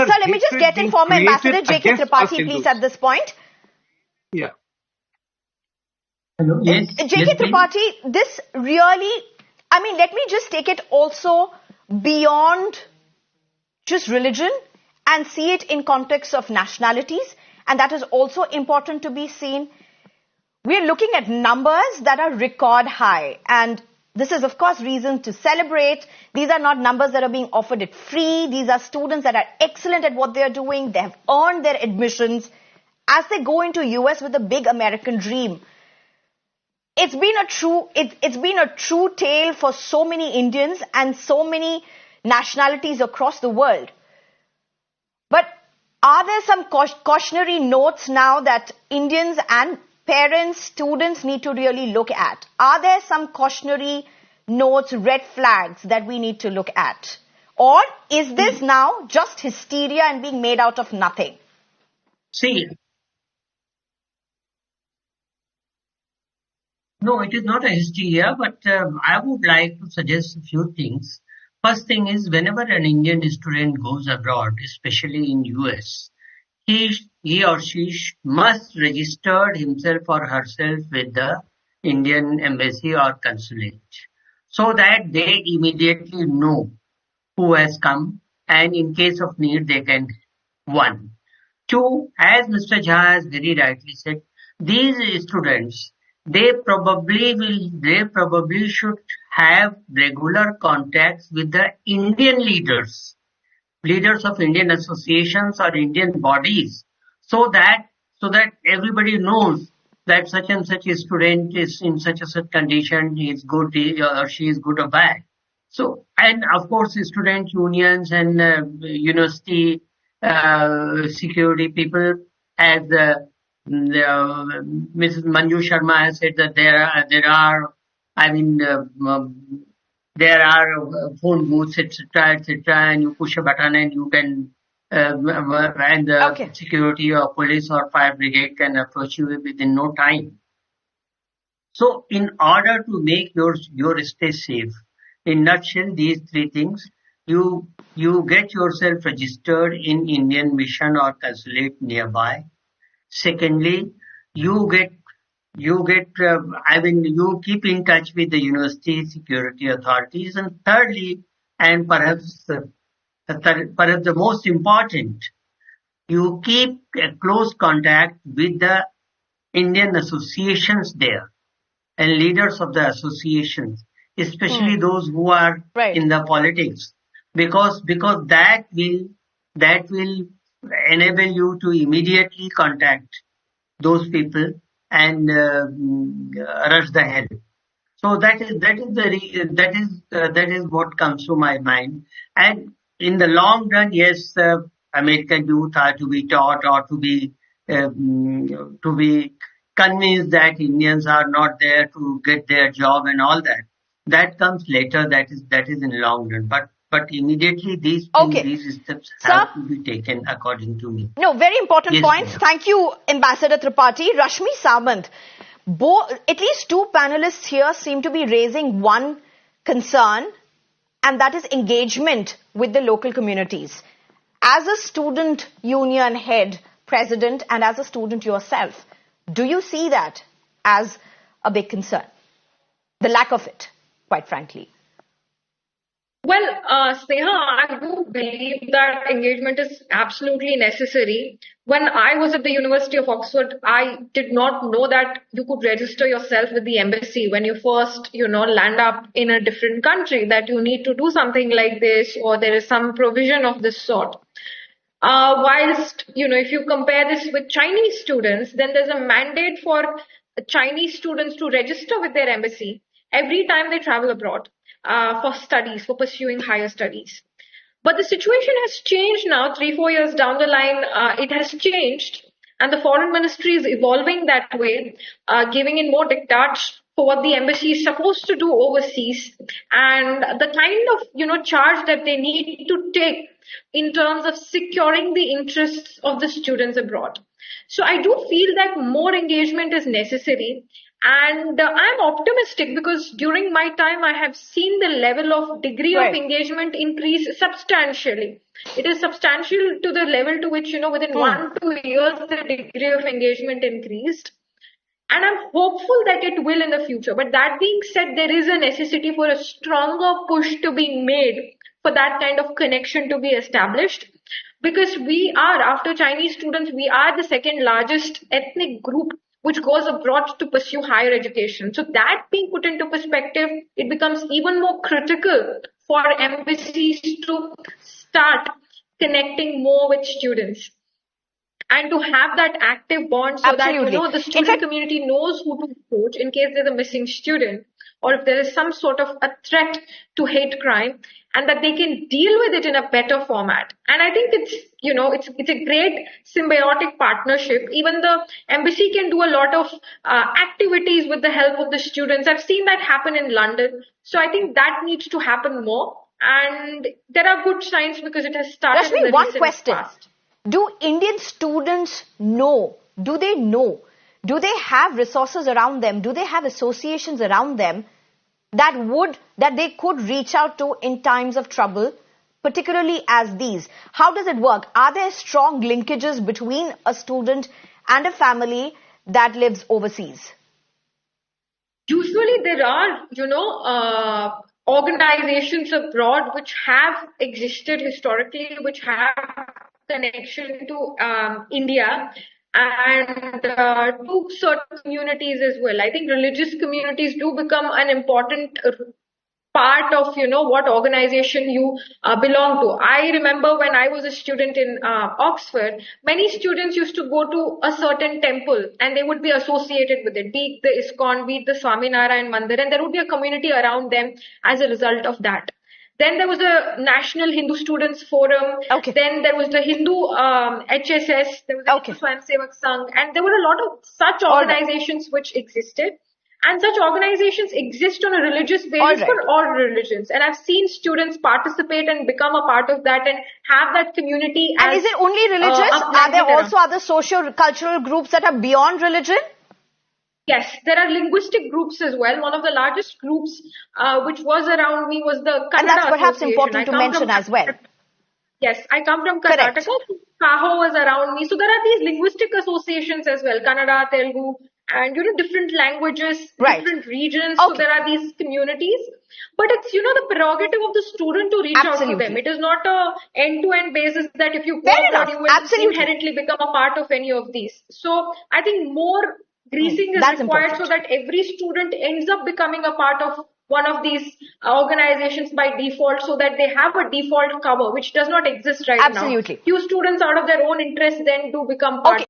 particular Sir, let me just get in former Ambassador J.K. Tripathi, please, at this point. Yeah. Hello? Yes. J.K. Tripathi, this really, let me just take it also beyond just religion and see it in context of nationalities. And that is also important to be seen. We're looking at numbers that are record high. And this is, of course, reason to celebrate. These are not numbers that are being offered at free. These are students that are excellent at what they're doing. They have earned their admissions as they go into US with a big American dream. It's been a true tale for so many Indians and so many nationalities across the world. But are there some cautionary notes now that Indians and parents, students need to really look at? Are there some cautionary notes, red flags that we need to look at? Or is this now just hysteria and being made out of nothing? See, no, it is not a hysteria, but I would like to suggest a few things. First thing is, whenever an Indian student goes abroad, especially in US, he or she must register himself or herself with the Indian embassy or consulate so that they immediately know who has come, and in case of need they can, one. Two, as Mr. Jha has very rightly said, these students, they probably should have regular contacts with the Indian leaders of Indian associations or Indian bodies, so that everybody knows that such and such a student is in such and such condition, he is good or she is good or bad. So, and of course, student unions and university security people, as Mrs. Manju Sharma has said, that there are phone booths, etc., and you push a button and you can, and the security or police or fire brigade can approach you within no time. So, in order to make your stay safe, in nutshell, these three things: you get yourself registered in Indian mission or consulate nearby. Secondly, you keep in touch with the university security authorities. And thirdly, and perhaps the most important, you keep a close contact with the Indian associations there and leaders of the associations, especially those who are in the politics, because that will enable you to immediately contact those people and rush the help. So that is what comes to my mind. And in the long run, yes, American youth are to be taught or to be convinced that Indians are not there to get their job and all that. That comes later. That is in long run. But immediately these steps have to be taken according to me. No, very important points. Thank you, Ambassador Tripathi. Rashmi Samant, at least two panelists here seem to be raising one concern, and that is engagement with the local communities. As a student union head, president, and as a student yourself, do you see that as a big concern? The lack of it, quite frankly. Well, Sneha, I do believe that engagement is absolutely necessary. When I was at the University of Oxford, I did not know that you could register yourself with the embassy when you first, land up in a different country, that you need to do something like this, or there is some provision of this sort. Whilst, if you compare this with Chinese students, then there's a mandate for Chinese students to register with their embassy every time they travel abroad. For studies, for pursuing higher studies. But the situation has changed now, 3-4 years down the line, it has changed, and the foreign ministry is evolving that way, giving in more diktats for what the embassy is supposed to do overseas, and the kind of charge that they need to take in terms of securing the interests of the students abroad. So I do feel that more engagement is necessary, and I'm optimistic because during my time I have seen the level of degree of engagement increase substantially. It is substantial to the level to which within 1-2 years the degree of engagement increased. And I'm hopeful that it will in the future. But that being said, there is a necessity for a stronger push to be made for that kind of connection to be established. Because we are, after Chinese students, we are the second largest ethnic group which goes abroad to pursue higher education. So that being put into perspective, it becomes even more critical for embassies to start connecting more with students, and to have that active bond so Absolutely. that the student community knows who to approach in case there's a missing student, or if there is some sort of a threat to hate crime, and that they can deal with it in a better format. And I think it's a great symbiotic partnership. Even the embassy can do a lot of activities with the help of the students. I've seen that happen in London. So I think that needs to happen more. And there are good signs because it has started in the one recent question. past. Do Indian students know? Do they know? Do they have resources around them? Do they have associations around them that they could reach out to in times of trouble, particularly as these? How does it work? Are there strong linkages between a student and a family that lives overseas? Usually there are, organizations abroad which have existed historically, which have connection to India and to certain communities as well. I think religious communities do become an important part of what organization you belong to. I remember when I was a student in Oxford, many students used to go to a certain temple and they would be associated with it, be it the ISKCON, be it the Swaminarayan Mandir, and there would be a community around them as a result of that. Then there was a National Hindu Students Forum. Then there was the Hindu HSS. There was the Hindu Swayamsevak Sangh, and there were a lot of such organizations which existed. And such organizations exist on a religious basis for all religions. And I've seen students participate and become a part of that and have that community. And is it only religious? Are there also other socio-cultural groups that are beyond religion? Yes, there are linguistic groups as well. One of the largest groups which was around me was the Kannada And that's perhaps Association. important to mention as well. Yes, I come from Karnataka. Kaho was around me. So there are these linguistic associations as well. Kannada, Telugu, and different languages, different regions. So there are these communities. But it's the prerogative of the student to reach out to them. It is not a end-to-end basis that if you go abroad, you will inherently become a part of any of these. So I think more greasing is required so that every student ends up becoming a part of one of these organizations by default, so that they have a default cover, which does not exist right now. Few students out of their own interest then do become part